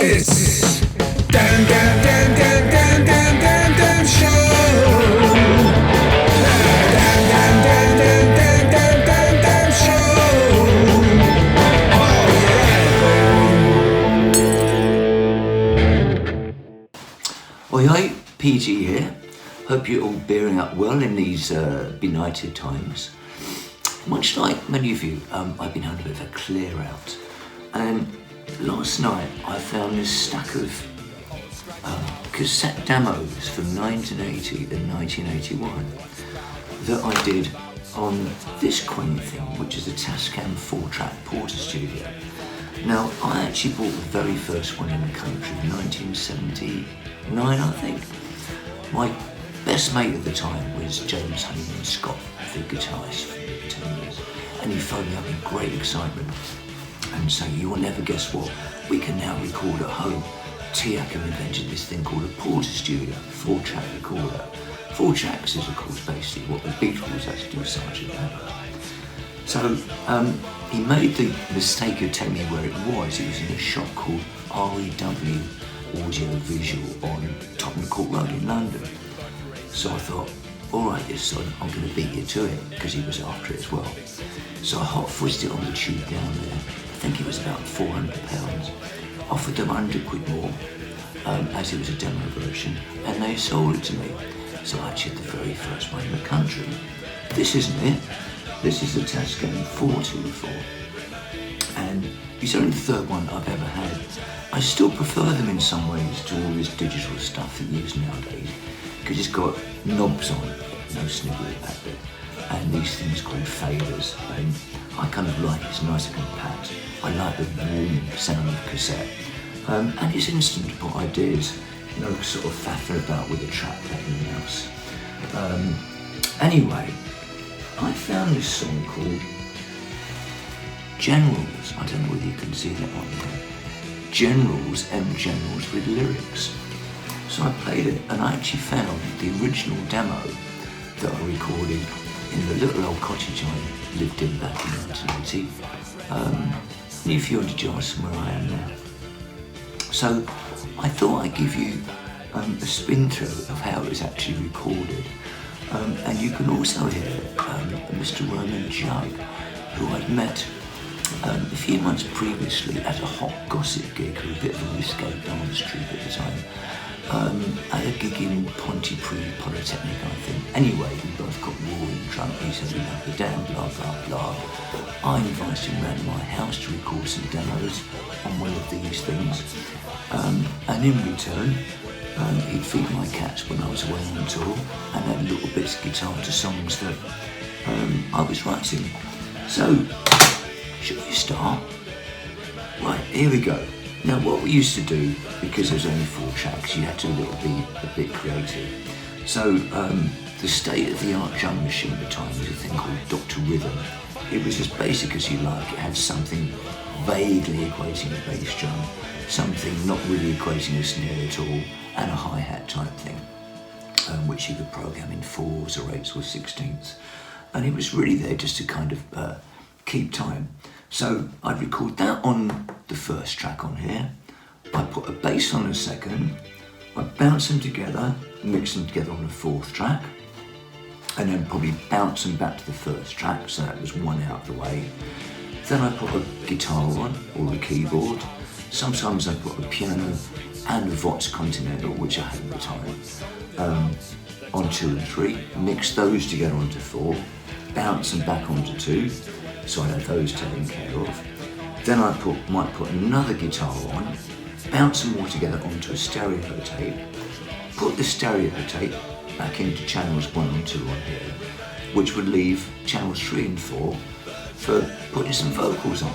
It's Dan Dan Dan Dan Dan Dan Dan Dan Show. Dan Dan Dan Dan Dan Dan Dan Dan Show. Oh yeah. Oi oi, PG here. Hope you're all bearing up well in these benighted times. Much like many of you, I've been having a bit of a clear out, and last night I found this stack of cassette demos from 1980 and 1981 that I did on this quaint thing, which is a Tascam 4-track Porter Studio. Now, I actually bought the very first one in the country in 1979, I think. My best mate at the time was James Hayman Scott, the guitarist for 10 years, and he phoned me up in great excitement and saying, "You will never guess what, we can now record at home. TIAC have invented this thing called a Porter Studio, 4-track recorder." 4 tracks is of course basically what the Beatles had to do with Sgt. Pepper. So he made the mistake of telling me where it was. It was in a shop called REW Audio Visual on Tottenham Court Road in London. So I thought, all right, yes, son, I'm going to beat you to it, because he was after it as well. So I hot-fuzzed it on the tube down there. I think it was about £400. Offered them £100 more, as it was a demo version, and they sold it to me. So I actually had the very first one in the country. This isn't it. This is the Tascam 424. And it's only the third one I've ever had. I still prefer them in some ways to all this digital stuff that you use nowadays, because it's got knobs on it, no snivelling back there, and these things called faders, and I kind of like it's nice and compact. I like the warm sound of cassette, and it's instant to put ideas, no sort of faffing about with a trackpad and mouse. Anyway, I found this song called Generals. I don't know whether you can see that on there. Generals with lyrics. So I played it, and I actually found the original demo that I recorded in the little old cottage I lived in back in 1980, near Fiore Giles, where I am now. So I thought I'd give you a spin through of how it was actually recorded, and you can also hear Mr. Roman Jug, who I'd met a few months previously at a hot gossip gig, or a bit of a risque dance troupe at the time. At a gig in Pontypridd Polytechnic, I think. Anyway, we both got roaring drunk. He said, "We love the Dan, blah, blah, blah." I invited him round to my house to record some demos on one of these things. And in return, he'd feed my cats when I was away on tour, and add little bits of guitar to songs that I was writing. So, should we start? Right, here we go. Now, what we used to do, because there's only 4 tracks, you had to be a bit creative. So, the state-of-the-art drum machine at the time was a thing called Dr. Rhythm. It was as basic as you like. It had something vaguely equating a bass drum, something not really equating a snare at all, and a hi-hat type thing, which you could program in 4s or 8s or 16ths. And it was really there just to kind of keep time. So I'd record that on the first track on here, I'd put a bass on the second, I'd bounce them together, mix them together on the 4th track, and then probably bounce them back to the first track, so that was one out of the way. Then I put a guitar on, or a keyboard. Sometimes I put a piano and a Vox Continental, which I had at the time, on 2 and 3, mix those together onto 4, bounce them back onto 2, so I'd have those taken care of. Then I might put another guitar on, bounce them all together onto a stereo tape, put the stereo tape back into channels 1 and 2 on here, which would leave channels 3 and 4 for putting some vocals on,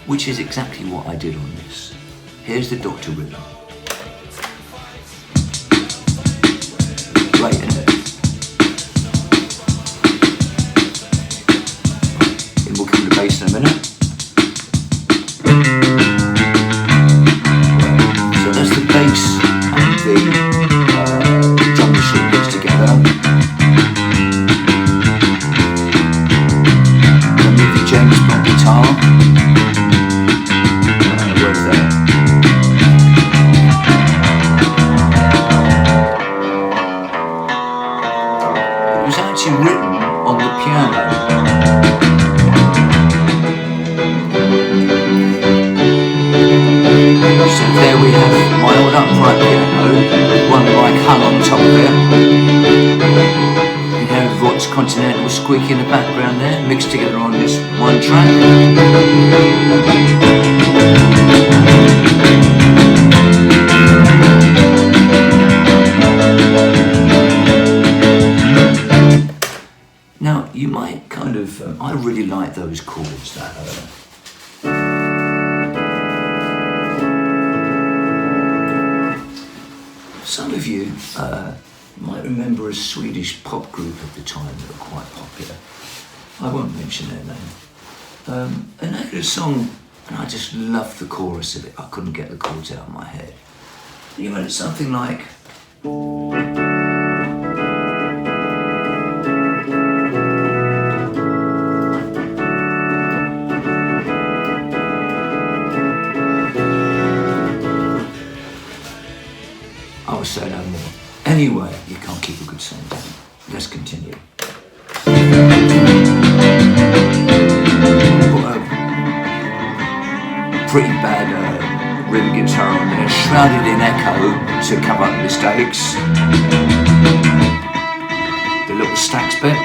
which is exactly what I did on this. Here's the Dr. Rhythm. Great, isn't it? We'll come to bass in a minute. So that's the bass and the drum machine gets together. Then with the James Bond guitar. Where's that? there we have my old upright piano, one mic hung on top of it. You have Vox Continental squeaky in the background there, mixed together on this one track. Now, you might kind of, I really like those chords that some of you might remember a Swedish pop group at the time that were quite popular. I won't mention their name. And they had a song, and I just loved the chorus of it. I couldn't get the chords out of my head. You know, it's something like... I will say no more. Anyway, you can't keep a good song down. Let's continue. Pretty bad rhythm guitar on there, shrouded in echo to cover up mistakes. The little stacks bit.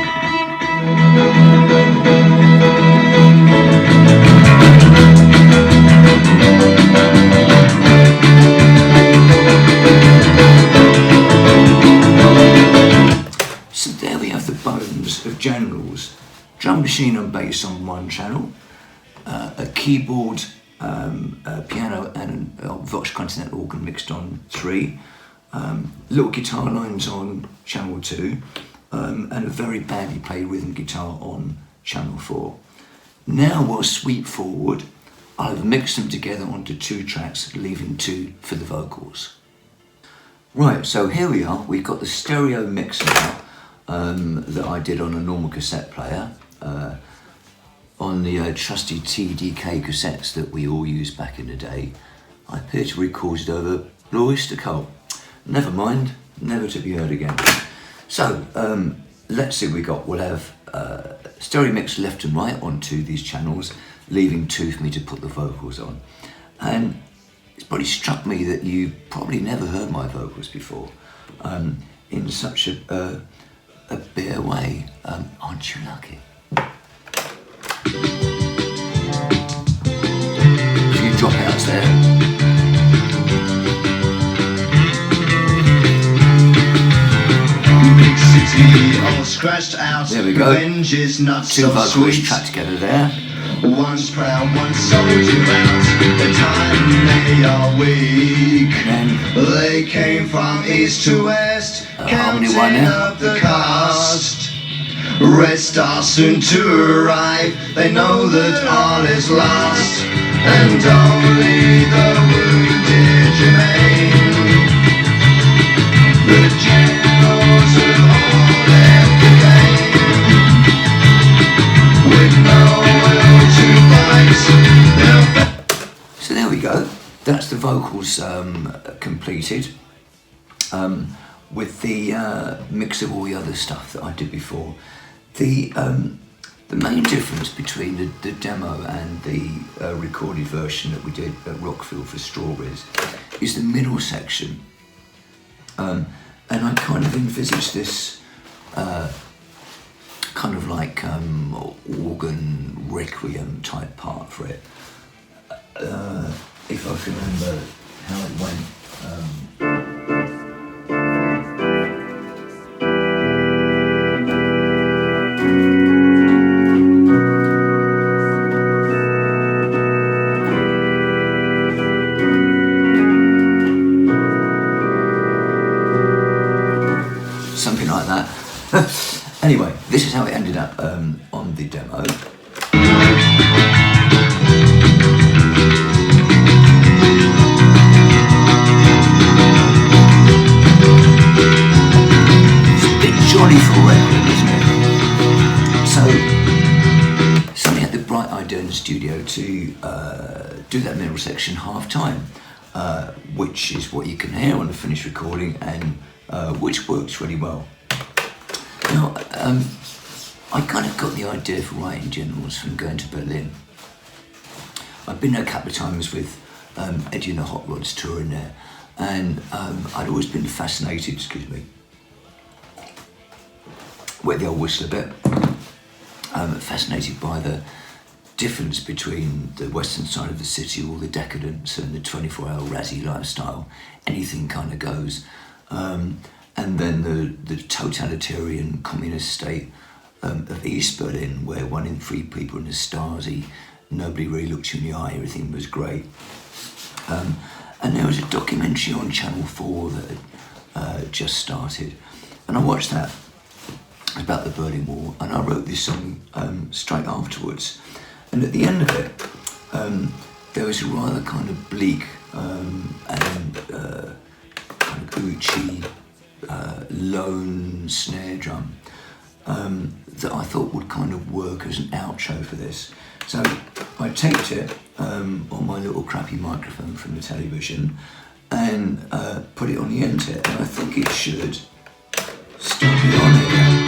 So there we have the bones of Generals. Drum machine and bass on one channel, a keyboard, a piano and a Vox Continental organ mixed on 3, little guitar lines on channel 2, and a very badly played rhythm guitar on channel 4. Now we'll sweep forward. I'll mix them together onto 2 tracks, leaving 2 for the vocals. Right, so here we are. We've got the stereo mix now that I did on a normal cassette player. On the trusty TDK cassettes that we all used back in the day. I appear to record it over Blue Oyster Cult. Never mind, never to be heard again. So, let's see what we got. We'll have stereo mix left and right onto these channels, leaving 2 for me to put the vocals on. And it's probably struck me that you probably never heard my vocals before in such a bare way. Aren't you lucky? A few dropouts there. Big city all scratched out. There we go. Revenge is not 2 so vocals sweet. tracked together there. One's proud, one sold you out. The time they are weak. And then They came from east to west, harmony counting one there. up the cost. Rest are soon to arrive. They know that all is lost, and only the wounded remain. The generals will hold every game, with no will to fight. so there we go. That's the vocals completed. With the mix of all the other stuff that I did before. The main difference between the demo and the recorded version that we did at Rockfield for Strawberries is the middle section. And I kind of envisaged this kind of like organ requiem type part for it. If I can remember how it went. Something like that. Anyway, this is how it ended up on the demo. It's a bit jolly for a record, isn't it? So, somebody had the bright idea in the studio to do that middle section half time, which is what you can hear on the finished recording and which works really well. Now, I kind of got the idea for writing Generals from going to Berlin. I've been there a couple of times with Eddie and the Hot Rods touring there. And I'd always been fascinated, wet the old whistle a bit, fascinated by the difference between the western side of the city, all the decadence, and the 24-hour Razzie lifestyle. Anything kind of goes. And then the totalitarian communist state of East Berlin, where 1 in 3 people in the Stasi, nobody really looked you in the eye, everything was great. And there was a documentary on Channel 4 that had just started, and I watched that about the Berlin Wall, and I wrote this song straight afterwards. And at the end of it, there was a rather kind of bleak and kind of Gucci lone snare drum that I thought would kind of work as an outro for this. So I taped it on my little crappy microphone from the television and put it on the end here, and I think it should still be on again.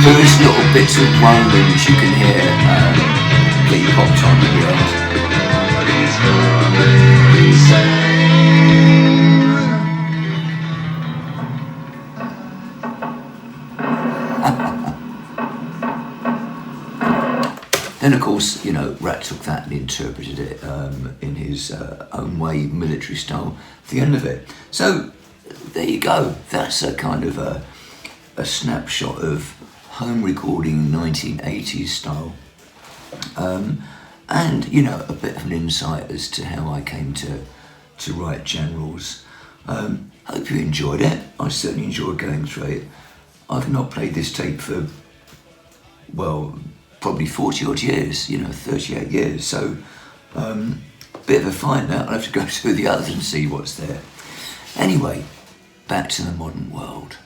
There is little bits of which you can hear that he popped on at the end. Then, of course, Rat took that and interpreted it in his own way, military style, at the end of it. So, there you go. That's a kind of a snapshot of home recording 1980s style. And, a bit of an insight as to how I came to write Generals. Hope you enjoyed it. I certainly enjoyed going through it. I've not played this tape for, probably 40 odd years, 38 years. So, bit of a find now. I'll have to go through the others and see what's there. Anyway, back to the modern world.